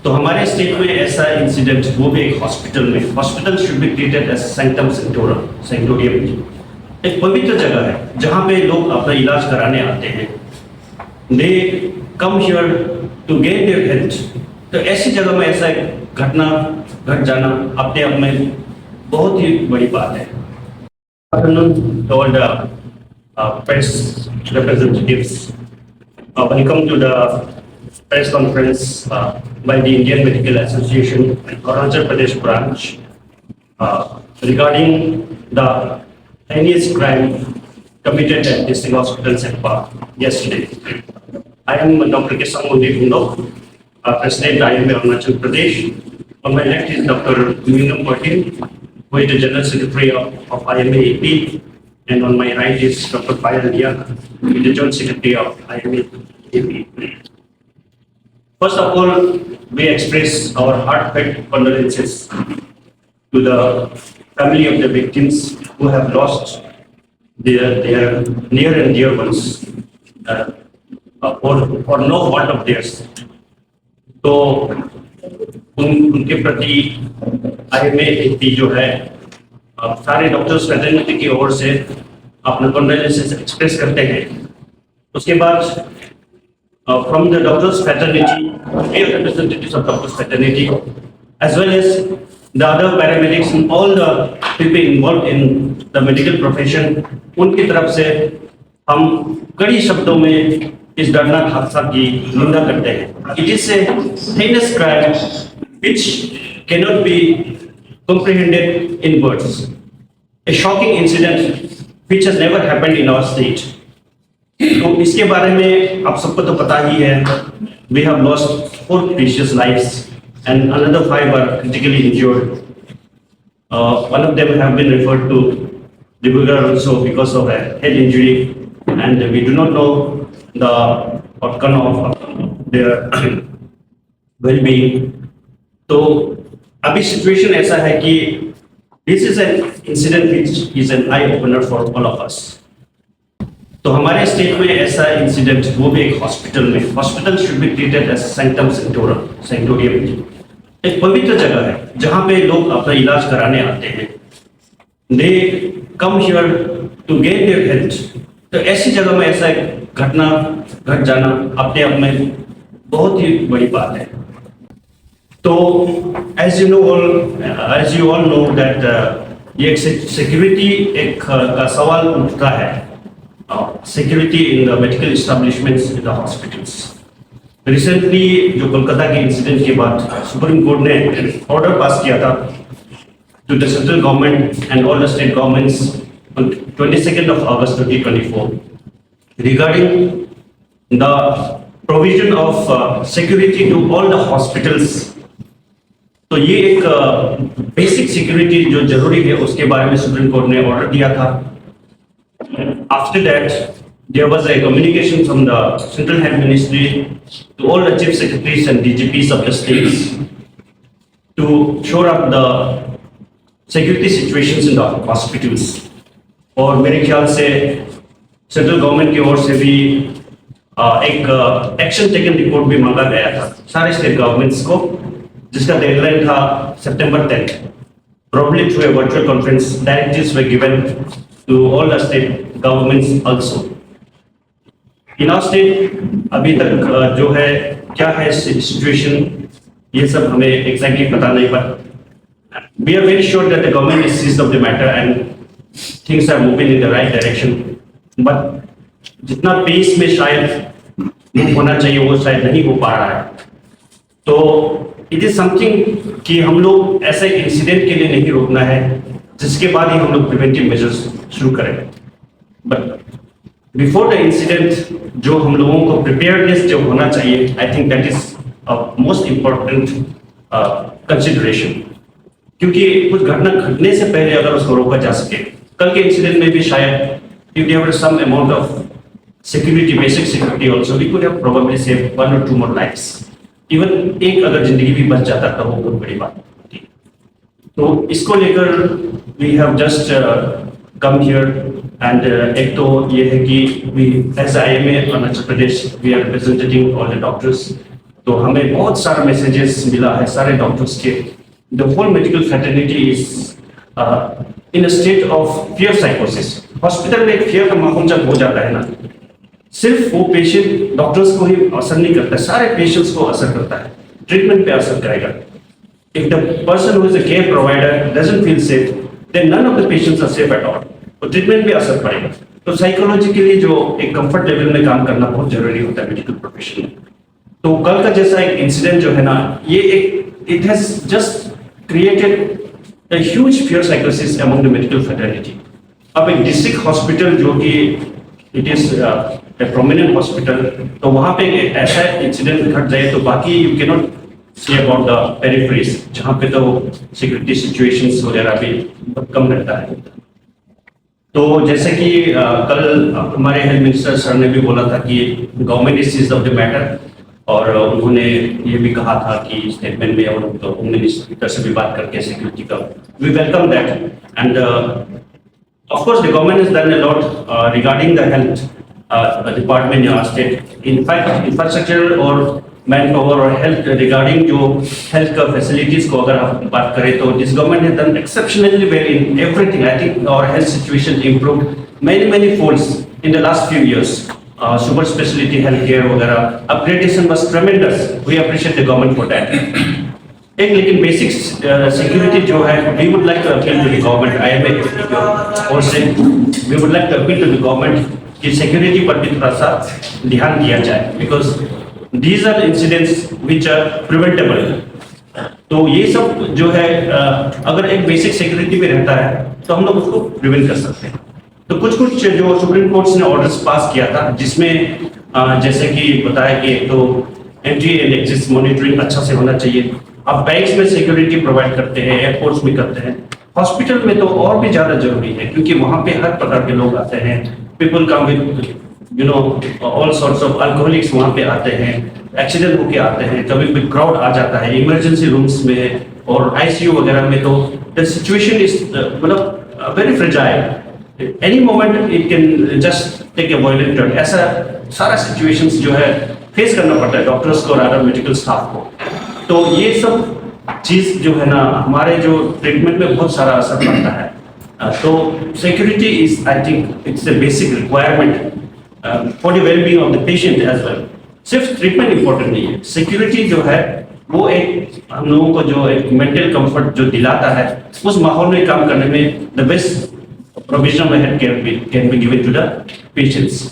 तो हमारे स्टेट में ऐसा इंसिडेंट, वो भी एक हॉस्पिटल में। Hospital should be treated as sanctum sanctorium. एक पवित्र जगह है जहाँ पे लोग अपना इलाज कराने आते हैं। They come here to gain their health. तो ऐसी जगह में ऐसा घटना घट जाना अपने आप में बहुत ही बड़ी बात है। Afternoon to all the press representatives. Welcome to the press conference by the Indian Medical Association and Arunachal Pradesh branch regarding the heinous crime committed at District Hospital Sempa yesterday. I am Dr. Kisang Mundi, President IMA Arunachal Pradesh. On my left is Dr. Minam Patil, who is the General Secretary of IMA AP, and on my right is Dr. Payal Liak, who is the Joint Secretary of IMA AP. First of all, we express our heartfelt condolences to the family of the victims who have lost their near and dear ones for no fault of theirs. तो उनके प्रति IMA AP जो है सारे doctors fraternity की ओर से अपना condolences express करते हैं। उसके बाद from the doctors fraternity, representatives of doctors fraternity as well as the other paramedics and all the people involved in the medical profession, उनकी तरफ से हम कड़ी शब्दों में इस दर्दनाक हादसा की निंदा करते हैं। It is a heinous crime which cannot be comprehended in words. A shocking incident which has never happened in our state. तो इसके बारे में आप सबको तो पता ही है। We have lost 4 precious lives and another 5 are critically injured. One of them have been referred to Dibrugarh also because of a head injury, and we do not know the outcome of their well-being. तो अभी situation ऐसा है कि this is an incident which is an eye opener for all of us. तो हमारे state में ऐसा incident, वो भी एक हॉस्पिटल में। Hospital should be treated as sanctum sanctorium. एक पवित्र जगह है जहाँ पे लोग अपना इलाज कराने आते हैं। They come here to gain their health. तो ऐसी जगह में ऐसा घटना घट जाना अपने आप में बहुत ही बड़ी बात है। तो as you all know that ये सिक्योरिटी एक का सवाल उठता है। Security in the medical establishments in the hospitals. Recently, जो कोलकाता के इंसिडेंट के बाद सुप्रीम कोर्ट ने ऑर्डर पास किया था to the central government and all the state governments on 22nd of August 2024 regarding the provision of security to all the hospitals. तो ये एक बेसिक सिक्योरिटी जो जरूरी है उसके बारे में सुप्रीम कोर्ट ने ऑर्डर दिया था। After that, there was a communication from the Central Health Ministry to all the chief secretaries and DGPs of the states to shore up the security situations in the hospitals. और मेरे ख्याल से central government की ओर से भी एक action taken report भी मांगा गया था सारे स्टेट गवर्नमेंट्स को, जिसका डेडलाइन था September 10th. Probably through a virtual conference, directives were given to all the state governments also. In our state अभी तक जो है क्या है सिचुएशन, ये सब हमें एग्जैक्टली पता नहीं, पर we are very sure that the government is seized of the matter and things are moving in the right direction. But जितना पेस में शायद मूव होना चाहिए वो शायद नहीं हो पा रहा है। तो इट इज समथिंग कि हम लोग ऐसे इंसिडेंट के लिए नहीं रोकना है जिसके बाद ही हम लोग प्रिवेंटिव मेजर्स शुरू करें। बट बिफोर द इंसिडेंट जो हम लोगों को प्रिपेयर्डनेस जो होना चाहिए, I think that is most important consideration. क्योंकि कुछ घटना घटने से पहले अगर उसको रोका जा सके, कल के इंसिडेंट में भी शायद if there were some amount of security, basic security also, we could have probably save 1 or 2 more lives. Even एक अगर जिंदगी भी बच जाता तो वो बहुत बड़ी बात होती। तो इसको लेकर we have just come here and एक तो ये है कि we as IMA Arunachal Pradesh we are representing all the doctors. तो हमें बहुत सारे मैसेजेस मिला है सारे डॉक्टर्स के, the whole medical fraternity is in a state of fear साइकोसिस। हॉस्पिटल में एक फियर का माहौल जब हो जाता है ना, सिर्फ वो पेशेंट डॉक्टर्स को ही असर नहीं करता, सारे पेशेंट्स को असर करता है, ट्रीटमेंट पे असर करेगा। If the person who is a care provider doesn't feel safe, then none of the patients are safe at all. तो ट्रीटमेंट पे असर पड़ेगा। तो साइकोलॉजिकली जो एक कंफर्ट लेवल में काम करना बहुत जरूरी होता है मेडिकल प्रोफेशन में। तो कल का जैसा एक इंसिडेंट जो है ना, ये एक it has just created a huge fear psychosis among the medical fraternity. अब एक डिस्ट्रिक्ट हॉस्पिटल जो कि it is a prominent hospital, तो वहाँ पे एक ऐसा इंसिडेंट घट जाए तो बाकी you can not see about the peripheries, जहाँ पे तो सिक्योरिटी सिचुएशंस वगैरह भी बहुत कम रहता है। तो जैसे कि कल हमारे हेल्थ मिनिस्टर सर ने भी बोला था कि government is seize of the matter, और उन्होंने ये भी कहा था कि स्टेटमेंट में, और तो होम मिनिस्टर से भी बात करके सिक्योरिटी का we welcome that, and of course the government has done a lot regarding the health department in our state. In fact infrastructure और मैन पावर और हेल्थ रिगार्डिंग जो हेल्थ का फैसिलिटीज को अगर आप बात करें तो this government has done exceptionally well in everything. I think our health situation improved many folds in the last few years. Super speciality health care वगैरह upgradation was ट्रेमेंडस, we appreciate the government for that. एक लेकिन basic security जो है, we would like to appeal to the government, I am और से we would like to appeal to the government कि security पर भी थोड़ा सा ध्यान दिया जाए, because these are incidents which are preventable। तो ये सब जो है अगर एक बेसिक सिक्योरिटी पे रहता है तो हम लोग उसको प्रिवेंट कर सकते हैं। तो कुछ जो सुप्रीम कोर्ट ने ऑर्डर्स पास किया था, जिसमें जैसे कि बताया कि तो एंट्री एंड एग्जिट मॉनिटरिंग अच्छा से होना चाहिए। अब बैंक्स में सिक्योरिटी प्रोवाइड करते हैं, एयरपोर्ट्स में करते हैं, हॉस्पिटल में तो और भी ज्यादा जरूरी है, क्योंकि वहां पे हर प्रकार के लोग आते हैं, people come with you know all sorts of alcoholics वहाँ पे आते हैं, एक्सीडेंट होके आते हैं, कभी भी क्राउड आ जाता है इमरजेंसी रूम्स में और आईसीयू वगैरह में, तो द सिचुएशन इज मतलब very fragile, any moment it can just take a violent turn. ऐसा सारा सिचुएशंस जो है फेस करना पड़ता है डॉक्टर्स को और अदर मेडिकल स्टाफ को। तो ये सब चीज जो है ना, हमारे जो ट्रीटमेंट में बहुत सारा असर पड़ता है। तो security is, I think it's a basic requirement for the wellbeing of the patient as well. सिर्फ ट्रीटमेंट इंपॉर्टेंट नहीं है, सिक्योरिटी जो है वो एक हम लोगों को जो एक मेंटल कंफर्ट जो दिलाता है, उस माहौल में काम करने में द बेस्ट प्रोविजन में health care can be given to the patients.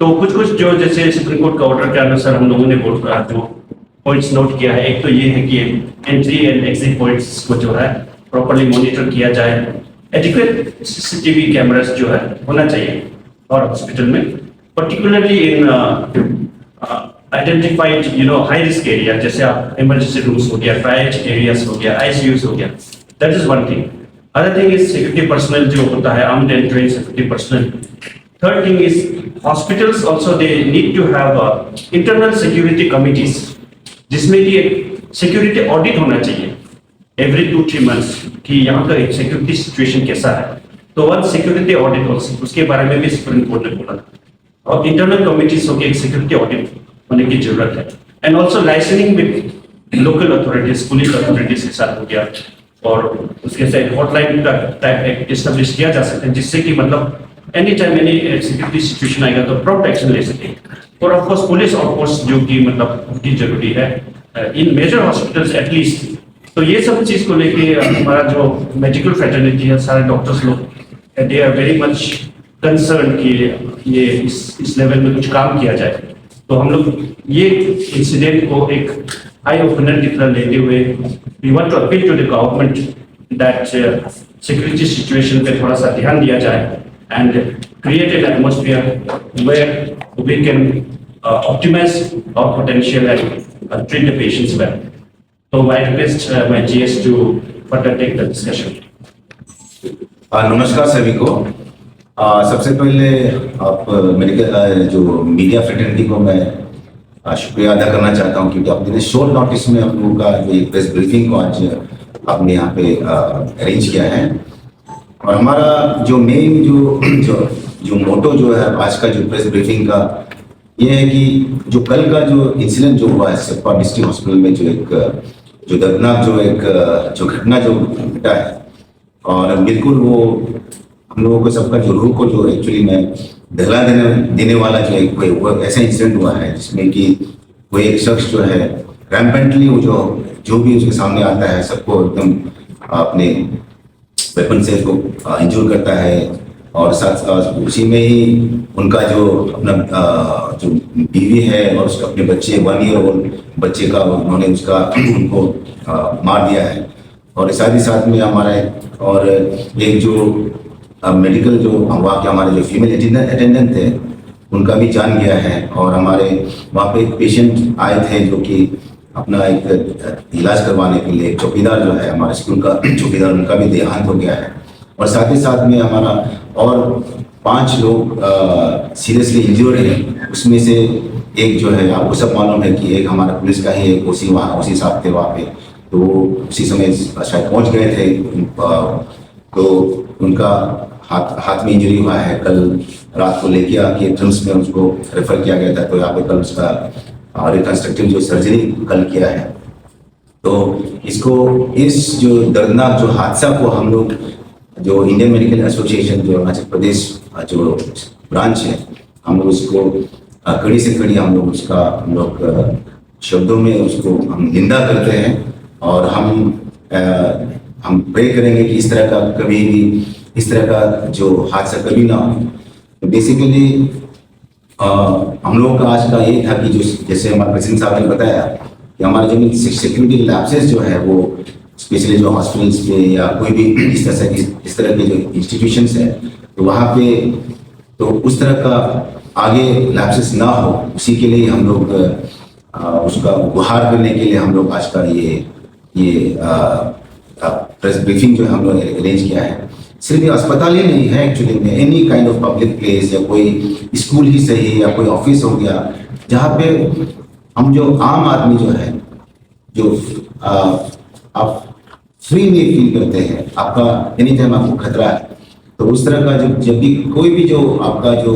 तो कुछ जो जैसे सुप्रीम कोर्ट का ऑर्डर के अनुसार हम लोगों ने जो पॉइंट्स नोट किया है, एक तो ये है कि एंट्री एंड एग्जिट पॉइंट्स को जो है प्रॉपर्ली मॉनिटर किया जाए, एडिक्वेट सीसीटीवी कैमरास जो है होना चाहिए और हॉस्पिटल में, particularly in identified high risk area, जैसे आप emergency rooms हो गया, triage areas हो गया, ICUs हो गया, that is one thing. Other thing is security personnel जो होता है, armed and trained security personnel. Third thing is hospitals also they need to have internal security committees, जिसमें कि एक security audit होना चाहिए every 2-3 months कि यहाँ का एक security situation कैसा है। तो one security audit also, उसके बारे में भी सुप्रीम कोर्ट ने बोला था, और इंटरनल कमिटीज हो गया, सिक्योरिटी ऑडिट होने की जरूरत है, and also licensing with local authorities, police authorities के साथ हो गया, और उसके साथ हॉटलाइन टाइप एस्टेब्लिश किया जा सकता है, जिससे कि मतलब any time any security situation आएगा तो प्रॉम्प्ट एक्शन ले सके। और ऑफ कोर्स पुलिस आउटपोस्ट जो कि मतलब बहुत जरूरी है इन मेजर हॉस्पिटल्स एटलीस्ट। तो ये सब चीज को लेके हमारा जो मेडिकल फ्रेटर्निटी है, सारे डॉक्टर्स लोग they are very much concern कि ये इस लेवल में कुछ काम किया जाए। तो हम लोग ये इंसिडेंट को एक आई ओपनर की तरह लेते हुए we want to appeal to the government that security situation पे थोड़ा सा ध्यान दिया जाए and create an atmosphere where we can optimise our potential and treat the patients well. तो my request my GS to further take the discussion. नमस्कार सभी को। सबसे पहले आप मेडिकल जो मीडिया फ्रेटर्निटी को मैं शुक्रिया अदा करना चाहता हूं, क्योंकि आपने शॉर्ट नोटिस में आप लोगों का जो प्रेस ब्रीफिंग को आज आपने यहाँ पे अरेंज किया है। और हमारा जो मेन जो मोटो जो है आज का जो प्रेस ब्रीफिंग का, ये है कि जो कल का जो इंसिडेंट जो हुआ है सेप्पा डिस्ट्रिक्ट हॉस्पिटल में, जो दर्दनाक जो घटना जो घटा है, और बिल्कुल वो हम लोगों को सबका जो रूह को जो एक्चुअली में दहला देने वाला जो एक वो ऐसा इंसिडेंट हुआ है जिसमें कि वो एक शख्स जो है रैम्पेंटली वो जो भी उसके सामने आता है सबको एकदम अपने वेपन से उसको इंजूर करता है, और साथ उसी में ही उनका जो अपना जो बीवी है और उसके अपने बच्चे 1 ईयर ओल्ड बच्चे का उन्होंने उनको मार दिया है। और साथ ही साथ में हमारे और एक जो मेडिकल जो वहाँ के हमारे जो फीमेल अटेंडेंट थे उनका भी जान गया है। और हमारे वहाँ पे एक पेशेंट आए थे जो कि अपना एक इलाज करवाने के लिए, एक चौकीदार जो है हमारे स्कूल का चौकीदार, उनका भी देहांत हो गया है। और साथ ही साथ में हमारा और 5 लोग सीरियसली इंजर्ड हैं। उसमें से एक जो है आपको सब मालूम है कि एक हमारा पुलिस का ही एक उसी साहब थे वहाँ पे, तो वो उसी समय शायद पहुँच गए थे। तो उनका हाथ में इंजरी हुआ है, कल रात को लेके आके ट्रिम्स में उसको रेफर किया गया था। तो यहाँ पे कल उसका रिकंस्ट्रक्टिव जो सर्जरी कल किया है। तो इस जो दर्दनाक जो हादसा को हम लोग जो इंडियन मेडिकल एसोसिएशन जो अरुणाचल प्रदेश जो ब्रांच है, हम लोग उसको कड़ी से कड़ी हम लोग शब्दों में उसको हम निंदा करते हैं। और हम प्रे करेंगे कि इस तरह का कभी भी इस तरह का जो हादसा कभी ना हो। तो बेसिकली हम लोगों का आज का ये था कि जो जैसे हमारे प्रेसिडेंट साहब ने बताया कि हमारे जो सिक्योरिटी लैप्सेस जो है वो स्पेशली जो हॉस्पिटल्स पे या कोई भी इस तरह के जो इंस्टीट्यूशंस है, तो वहाँ पे तो उस तरह का आगे लैप्सेस ना हो, उसी के लिए हम लोग उसका गुहार करने के लिए हम लोग आज का ये प्रेस ब्रीफिंग जो हम लोग अरेंज किया है। सिर्फ ये अस्पताल ही नहीं है, एक्चुअली में any kind of public place या कोई स्कूल ही सही या कोई ऑफिस हो गया, जहाँ पे हम जो आम आदमी जो है जो आप फ्री में फील करते हैं, आपका एनी टाइम आपको खतरा है, तो उस तरह का जब भी कोई भी जो आपका जो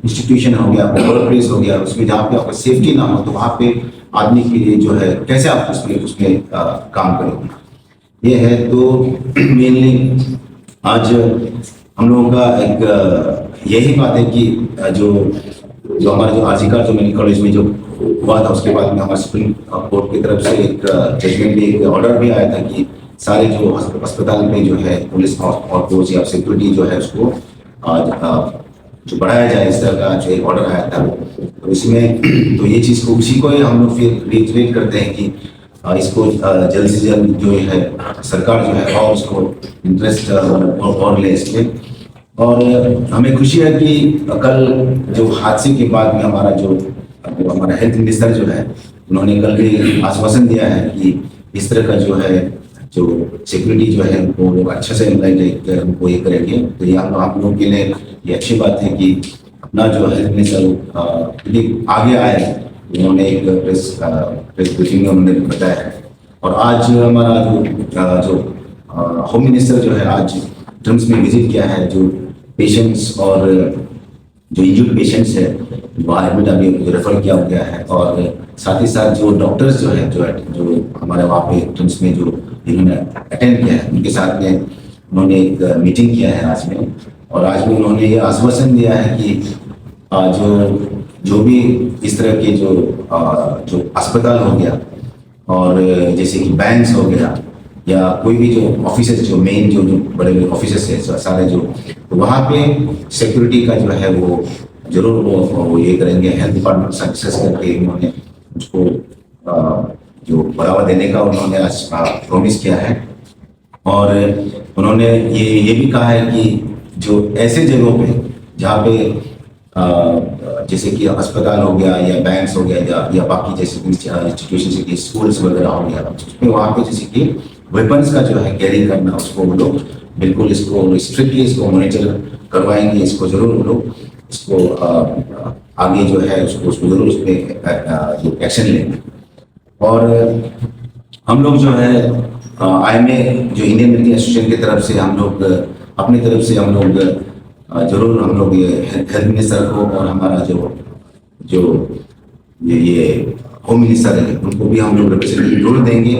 इंस्टीट्यूशन हो गया, वर्क प्लेस हो गया, उसमें जहाँ पे आपका सेफ्टी ना हो, तो वहाँ पे आदमी के लिए जो है कैसे आप उसमें काम करोगे, ये है। तो मेनली आज हम लोगों का एक यही बात है कि जो हमारा जो आरजीकर जो मेडिकल कॉलेज में जो हुआ था, उसके बाद में हमारे सुप्रीम कोर्ट की तरफ से एक जजमेंट भी, एक ऑर्डर भी आया था कि सारे जो अस्पताल में जो है पुलिस और फोर्स या सिक्योरिटी जो है उसको आज जो बढ़ाया जाए, इस तरह का जो एक ऑर्डर आया था। तो इसमें तो ये चीज़ को उसी को हम लोग फिर रिट्रेट करते हैं कि इसको जल्द से जल्द जो है सरकार जो है और उसको इंटरेस्ट और ले इस पे। और हमें खुशी है कि कल जो हादसे के बाद में हमारा हेल्थ मिनिस्टर जो है उन्होंने कल भी आश्वासन दिया है कि इस तरह का जो है जो सिक्योरिटी जो है उनको लोग अच्छे से उनको ये करेंगे। तो ये आप लोगों के लिए ये अच्छी बात है कि अपना जो हेल्थ मिनिस्टर आगे आए, उन्होंने एक प्रेस ब्रीफिंग में उन्होंने बताया है। और आज हमारा जो होम मिनिस्टर जो है आज ट्रिम्स में विजिट किया है, जो पेशेंट्स और जो इंजर्ड पेशेंट्स है वहाँ एडमिट अभी रेफर किया हो गया है। और साथ ही साथ जो डॉक्टर्स जो है जो हमारे वहाँ पे ट्रिम्स में जो इन्होंने अटेंड किया है, उनके साथ में उन्होंने एक मीटिंग किया है आज में। और आज में उन्होंने ये आश्वासन दिया है कि जो भी इस तरह के जो अस्पताल हो गया और जैसे कि बैंक्स हो गया या कोई भी जो ऑफिसेस जो मेन जो बड़े बड़े ऑफिसेस है सारे जो, तो वहाँ पे सिक्योरिटी का जो है वो जरूर वो ये करेंगे। हेल्थ डिपार्टमेंट सक्सेस करके उन्होंने उसको जो बढ़ावा देने का उन्होंने आज प्रॉमिस किया है। और उन्होंने ये भी कहा है कि जो ऐसे जगहों पे जहाँ पे जैसे कि अस्पताल हो गया या बैंक्स हो गया या बाकी जैसे इंस्टीट्यूशन की स्कूल्स वगैरह हो गया, उसमें वहाँ पे जैसे कि वेपन्स का जो है कैरी करना, उसको वो लोग बिल्कुल इसको स्ट्रिक्टली इसको मॉनिटर करवाएंगे। इसको जरूर वो लोग इसको आगे जो है उसको जरूर उस पर एक्शन लेंगे। और हम लोग जो है IMA जो इंडियन मेडिकल एसोसिएशन की तरफ से हम लोग अपनी तरफ से हम लोग जरूर हम लोग ये हेल्थ मिनिस्टर को और हमारा जो जो ये होम मिनिस्टर है उनको भी हम लोग रिप्रेजेंटेटिव जरूर देंगे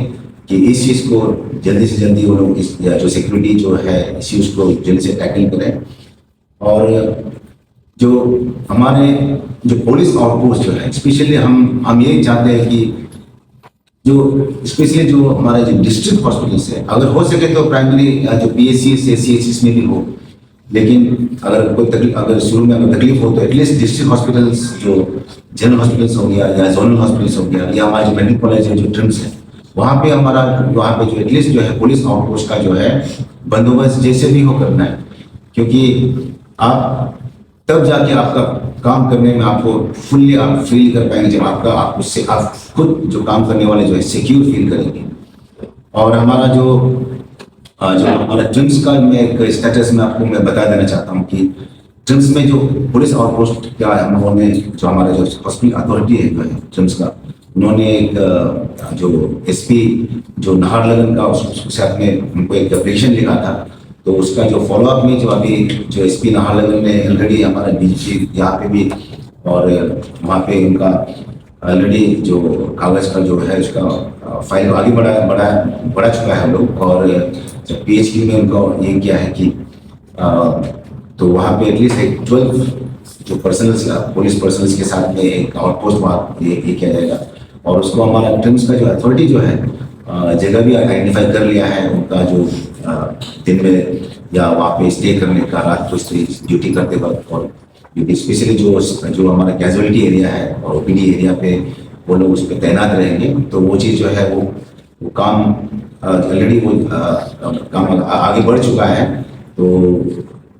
कि इस चीज़ को जल्दी से जल्दी वो लोग इस जो सिक्योरिटी जो है इश्यूज को जल्दी से टैकल करें। और जो हमारे जो पुलिस आउटपोस्ट जो है स्पेशली हम ये चाहते हैं कि जो स्पेशली जो हमारे जो डिस्ट्रिक्ट हॉस्पिटल्स है अगर हो सके तो प्राइमरी जो PHC से CHS में भी हो, लेकिन अगर कोई तकलीफ अगर शुरू में अगर तकलीफ हो तो एटलीस्ट डिस्ट्रिक्ट हॉस्पिटल्स जो जनरल हॉस्पिटल्स हो गया या जोनल हॉस्पिटल्स हो गया या हमारे जो मेडिकल कॉलेज है जो ट्रिम्स है वहाँ पे वहाँ पे जो एटलीस्ट जो है पुलिस आउटपोस्ट का जो है बंदोबस्त जैसे भी हो करना है, क्योंकि आप तब जाके आपका काम करने में आपको फुल्ली आप फील कर पाएंगे जब आप उससे आप खुद जो काम करने वाले जो है सिक्योर फील करेंगे। और हमारा जो हमारा ट्रिम्स का मैं एक स्टेटस में आपको मैं बता देना चाहता हूँ कि ट्रिम्स में जो पुलिस आउटपोस्ट का हम लोगों ने जो हमारा जो हॉस्पिटल अथॉरिटी है जो है ट्रिम्स का उन्होंने एक जो SP जो नाहरलगन का उसके साथ में उनको एक एप्लीकेशन लिखा था, तो उसका जो फॉलोअप में जो अभी जो SP नाहरलगन ने ऑलरेडी हमारा DGP यहाँ पे भी और वहाँ पे उनका ऑलरेडी जो कागज़ का जो है उसका फाइल आगे बढ़ा चुका है हम लोग। और जब PHQ में उनका ये किया है कि तो वहाँ पे एटलीस्ट एक 12 जो पर्सनल्स पुलिस पर्सनल्स के साथ में एक आउटपोस्ट वहाँ ये किया जाएगा। और उसको हमारा ट्रिम्स का जो अथॉरिटी जो है जगह भी आइडेंटिफाई कर लिया है उनका जो दिन में या वहाँ पे स्टे करने का रात को ड्यूटी करते वक्त। और क्योंकि स्पेशली जो हमारा कैजुअलिटी एरिया है और OPD एरिया पे वो लोग उस पर तैनात रहेंगे, तो वो चीज़ जो है वो काम ऑलरेडी वो काम आगे बढ़ चुका है, तो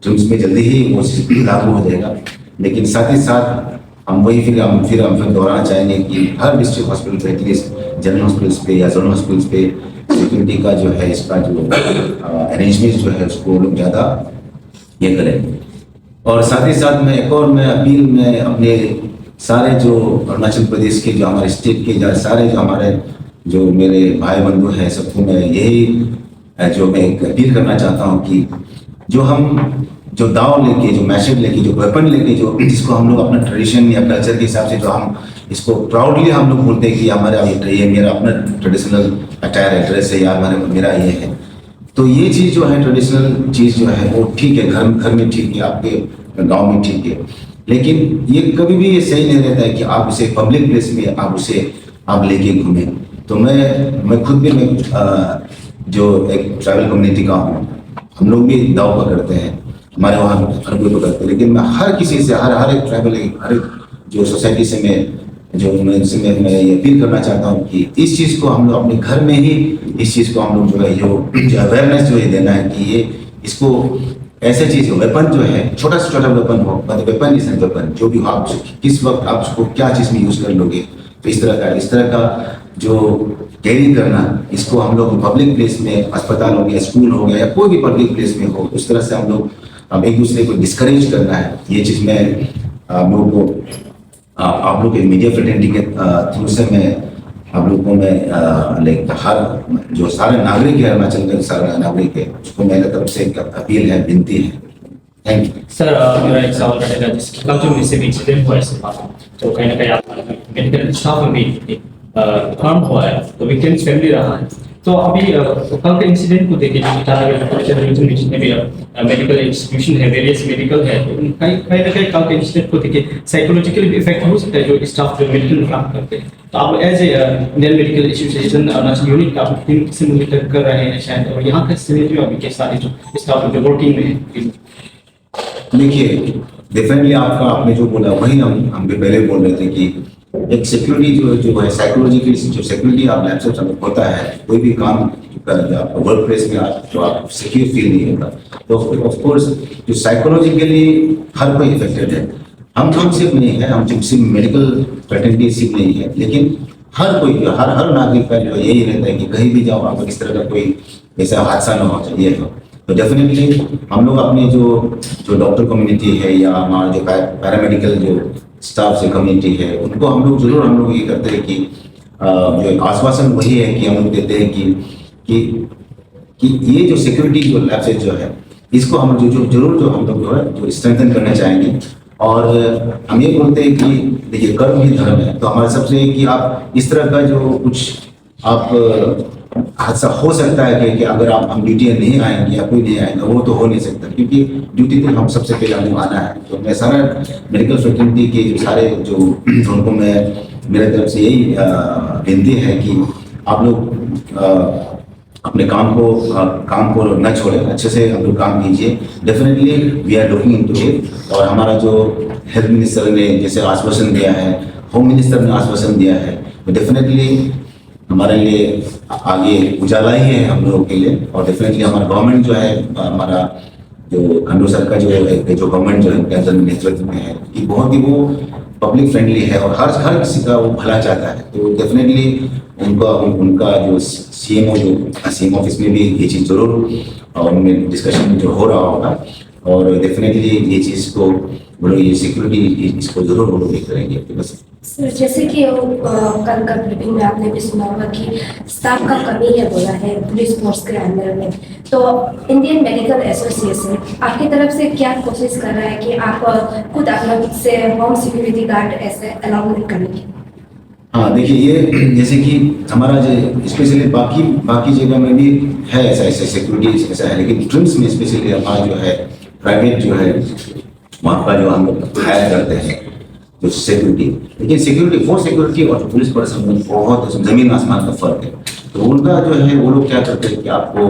ट्रिम्स में जल्दी ही वो लागू हो जाएगा। लेकिन साथ ही साथ हम फिर दोहराना चाहेंगे कि हर डिस्ट्रिक्ट हॉस्पिटल पे एटलीस्ट जनरल हॉस्पिटल्स पे या जोनल हॉस्पिटल्स पे सिक्योरिटी का जो है इसका जो अरेंजमेंट जो है उसको लोग ज़्यादा ये करें। और साथ ही साथ मैं अपील में अपने सारे जो अरुणाचल प्रदेश के जो हमारे स्टेट के जो सारे जो हमारे जो मेरे भाई बंधु हैं सबको मैं यही जो मैं एक अपील करना चाहता हूँ कि जो दाव लेके जो मैशेट लेके जो वेपन लेके जो जिसको हम लोग अपना ट्रेडिशन या कल्चर के हिसाब से जो हम इसको प्राउडली हम लोग बोलते हैं कि हमारा ये मेरा अपना ट्रेडिशनल अटायर है, ड्रेस है या मेरा ये है, तो ये चीज़ जो है ट्रेडिशनल चीज़ जो है वो ठीक है, घर में ठीक है, आपके गांव में ठीक है, लेकिन ये कभी भी ये सही नहीं रहता है कि आप उसे पब्लिक प्लेस में आप लेके घूमें। तो मैं खुद भी जो एक ट्राइबल कम्युनिटी का हूँ, हम लोग भी दाव पकड़ते हैं, हमारे वहाँ हर कोई पकड़ते हैं, लेकिन मैं हर किसी से हर एक ट्राइबल हर जो सोसाइटी से मैं ये अपील करना चाहता हूँ कि इस चीज़ को हम लोग अपने घर में ही इस चीज़ को हम लोग जो है जो अवेयरनेस जो ये देना है कि ये इसको ऐसे चीज़ हो, वेपन जो है छोटा से छोटा वेपन हो, मतलब वेपन इज वेपन, जो भी हो आप किस वक्त आप उसको क्या चीज़ में यूज़ कर लोगे, तो इस तरह का जो कैरी करना, इसको हम लोग पब्लिक प्लेस में अस्पताल हो गया, स्कूल हो गया या कोई भी पब्लिक प्लेस में हो, उस तरह से हम लोग एक दूसरे को डिस्करेज करना है। ये चीज़ मैं आप लोग के मीडिया फ्रेटर्निटी के थ्रू से मैं आप लोग को मैं लाइक हर जो सारे नागरिक है अरुणाचल के सारे नागरिक है उसको मेरे तरफ से एक अपील है, विनती है। Thank you sir. मेरा एक सवाल रहेगा, जिसकी कल से भी इंसिडेंट हुआ है, तो कहीं ना कहीं आप मेडिकल स्टाफ में भी हार्म हुआ है, तो विक्टिम्स फैमिली रहा है, तो अभी कल के इंसिडेंट को देखें, मेडिकल इंस्टीट्यूशन है, वेरियस मेडिकल है, तो कहीं ना कहीं कल के इंसिडेंट को देखें साइकोलॉजिकल इफेक्ट हो सकता है जो स्टाफ जो मेडिकल काम करते हैं, तो आप as a Indian medical association Arunachal unit का आप टीम से मॉनिटर कर रहे हैं शायद, और यहाँ का सिनेरियो अभी के सारे जो स्टाफ जो वर्किंग में है। देखिए डेफिनेटली आपने जो बोला वही हम भी पहले बोल रहे थे कि एक सिक्योरिटी जो है साइकोलॉजिकल जो सिक्योरिटी आप लैब से होता है, कोई भी काम आपका वर्क प्लेस में जो आप सिक्योर फील नहीं होता, तो ऑफ कोर्स जो साइकोलॉजिकली हर कोई इफेक्टेड है। हम सिर्फ नहीं है, हम सिर्फ मेडिकल फ्रेटर्निटी सिर्फ नहीं है, लेकिन हर कोई हर नागरिक का जो यही रहता है कि कहीं भी जाओ आपको किस तरह का कोई ऐसा हादसा ना हो चाहिए। तो डेफिनेटली हम लोग अपने जो डॉक्टर कम्युनिटी है या हमारा जो पैरामेडिकल जो स्टाफ से कम्युनिटी है, उनको हम लोग ये करते हैं कि जो एक आश्वासन वही है कि हम लोग देते हैं कि ये जो सिक्योरिटी जो लैब से जो है इसको हम जो हम लोग जो है जो स्ट्रेंथन करना चाहेंगे। और हम ये बोलते हैं कि देखिए कर्म ही धर्म है, तो हमारा सबसे है कि आप इस तरह का जो कुछ आप हादसा हो सकता है कि अगर आप हम ड्यूटी नहीं आएंगे या कोई नहीं आएगा, वो तो हो नहीं सकता, क्योंकि ड्यूटी तो हम सबसे पहले हमको आना है। तो मैं सारा मेडिकल फैकल्टी के जो सारे जो उनको मैं मेरे तरफ से यही विनती है कि आप लोग अपने काम को न छोड़े, अच्छे से हम लोग काम कीजिए। Definitely we are looking into it. और हमारा जो हेल्थ मिनिस्टर ने जैसे आश्वासन दिया है, होम मिनिस्टर ने आश्वासन दिया है, तो डेफिनेटली हमारे लिए आगे उजाला ही है हम लोगों के लिए। और डेफिनेटली हमारा गवर्नमेंट जो है, हमारा जो खंडू सर का जो गवर्नमेंट जो है केंद्र में नेतृत्व में है, कि बहुत ही वो पब्लिक फ्रेंडली है और हर किसी का वो भला चाहता है। तो डेफिनेटली उनका जो सीएम ऑफिस में भी ये चीज़ जरूर और उनमें डिस्कशन जो हो रहा होगा, और डेफिनेटली ये चीज़ को वो लोग ये सिक्योरिटी इसको जरूर वो लोग करेंगे। तो बस सर, जैसे कि कल का ब्रीफिंग में आपने भी सुना होगा कि स्टाफ का कमी है बोला है पुलिस फोर्स के अंदर में, तो इंडियन मेडिकल एसोसिएशन आपकी तरफ से क्या कोशिश कर रहा है कि आप खुद अपना से होम सिक्योरिटी गार्ड ऐसे अलाउ नहीं करने की? हाँ, देखिए ये जैसे कि हमारा जो स्पेशली बाकी जगह में भी है ऐसा सिक्योरिटी ऐसा है, लेकिन ट्रिम्स में स्पेशली हमारा जो है प्राइवेट जो है वहाँ का जो हम लोग हायर करते हैं जो सिक्योरिटी, लेकिन सिक्योरिटी फॉर सिक्योरिटी और पुलिस पर्सन में बहुत जमीन आसमान का फर्क है। तो उनका जो है वो लोग क्या करते हैं कि आपको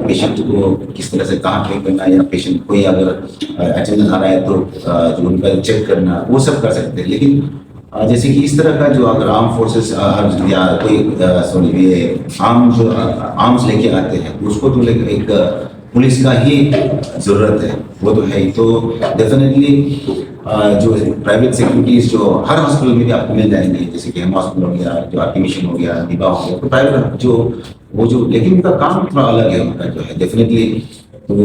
पेशेंट को किस तरह से कहाँ ट्रीट करना है, या पेशेंट कोई अगर अचानक आ रहा है तो जो उनका चेक करना वो सब कर सकते हैं। लेकिन जैसे कि इस तरह का जो अगर आर्म फोर्सेस या कोई ये आर्म्स लेके आते हैं तो उसको तो एक पुलिस का ही जरूरत है, वो तो है ही। तो डेफिनेटली जो प्राइवेट सिक्योरिटीज जो हर हॉस्पिटल में भी आपको मिल जाएंगे, जैसे कि हेम हॉस्पिटल हो गया, जो आरके मिशन हो गया, निभा हो गया, तो प्राइवेट जो लेकिन उनका काम थोड़ा अलग है उनका जो है डेफिनेटली। तो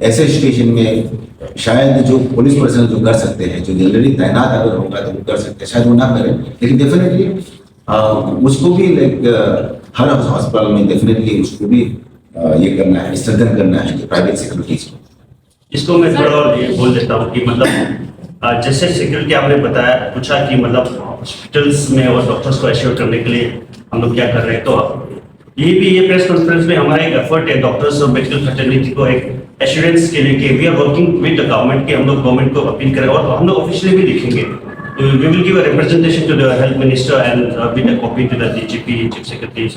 ऐसे सिचुएशन में शायद जो पुलिस पर्सनल जो कर सकते हैं, जो जल्दी तैनात अगर होगा तो वो कर सकते हैं, शायद वो ना करें, लेकिन डेफिनेटली उसको भी हर हॉस्पिटल में डेफिनेटली उसको भी ये करना है, स्ट्रेंथन करना है जो प्राइवेट सिक्योरिटीज को। इसको मैं थोड़ा और ये बोल देता हूँ कि मतलब जैसे सिक्योरिटी आपने बताया पूछा कि मतलब हॉस्पिटल्स में और डॉक्टर्स को एश्योर करने के लिए हम लोग क्या कर रहे हैं, तो ये प्रेस कॉन्फ्रेंस में हमारा एक एफर्ट है डॉक्टर्स और मेडिकल फ्रेटर्निटी को एक एश्योरेंस के लिए कि we are working with the government, के हम लोग गवर्नमेंट को अपील करें और हम लोग ऑफिशियली भी लिखेंगे। तो we will give a representation to the health minister and with a copy to the DGP chief secretary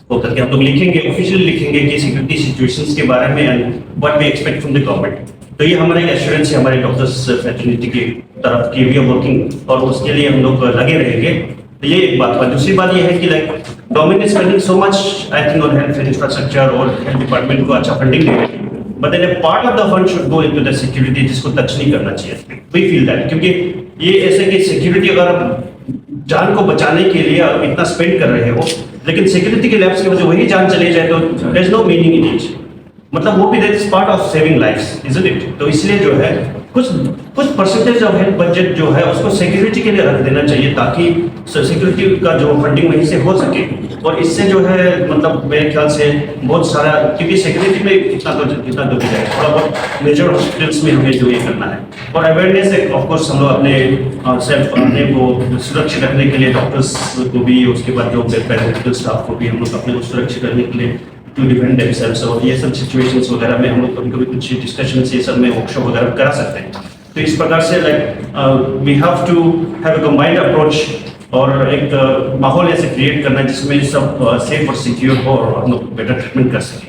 को करके हम लोग लिखेंगे, ऑफिशियली लिखेंगे कि सिक्योरिटी सिचुएशंस के बारे में and what we expect from the government. तो ये हमारा एक एश्योरेंस है हमारे डॉक्टर्स फ्रेटर्निटी की तरफ की वी आर वर्किंग, और उसके लिए हम लोग लगे रहेंगे। तो ये एक बात हुआ। दूसरी बात ये है कि like government is spending so much I think on health infrastructure और हेल्थ डिपार्टमेंट को अच्छा फंडिंग दे रही है, but then a part of the fund should go into the security, जिसको टच नहीं करना चाहिए। वी फील दैट, क्योंकि ये ऐसे कि सिक्योरिटी अगर आप जान को बचाने के लिए आप इतना स्पेंड कर रहे हो, लेकिन सिक्योरिटी के लैब्स की वजह वही जान चले जाए तो there is no meaning in it. मतलब वो भी that is part of saving lives, isn't it? तो इसलिए जो है कुछ परसेंटेज ऑफ हेल्थ बजट जो है उसको सिक्योरिटी के लिए रख देना चाहिए, ताकि सिक्योरिटी का जो फंडिंग वहीं से हो सके। और इससे जो है मतलब मेरे ख्याल से बहुत सारा, क्योंकि सिक्योरिटी में कितना तो भी जाए, थोड़ा बहुत मेजर हॉस्पिटल्स में हमें जो ये करना है। और अवेयरनेस है ऑफकोर्स, हम लोग अपने सेल्फ अपने को सुरक्षित रखने के लिए डॉक्टर्स को भी, उसके बाद जो पैरामेडिकल स्टाफ को भी हम लोग अपने को सुरक्षित रखने के लिए टू डिफेंड देमसेल्व्स, और ये सब सिचुएशंस वगैरह में हम लोग कभी-कभी कुछ डिस्कशन ये सब में वर्कशॉप वगैरह करा सकते हैं। तो इस प्रकार से like we have to have a combined approach और एक माहौल ऐसे क्रिएट करना जिसमें सब सेफ और सिक्योर हो और हम लोग बेटर ट्रीटमेंट कर सकें।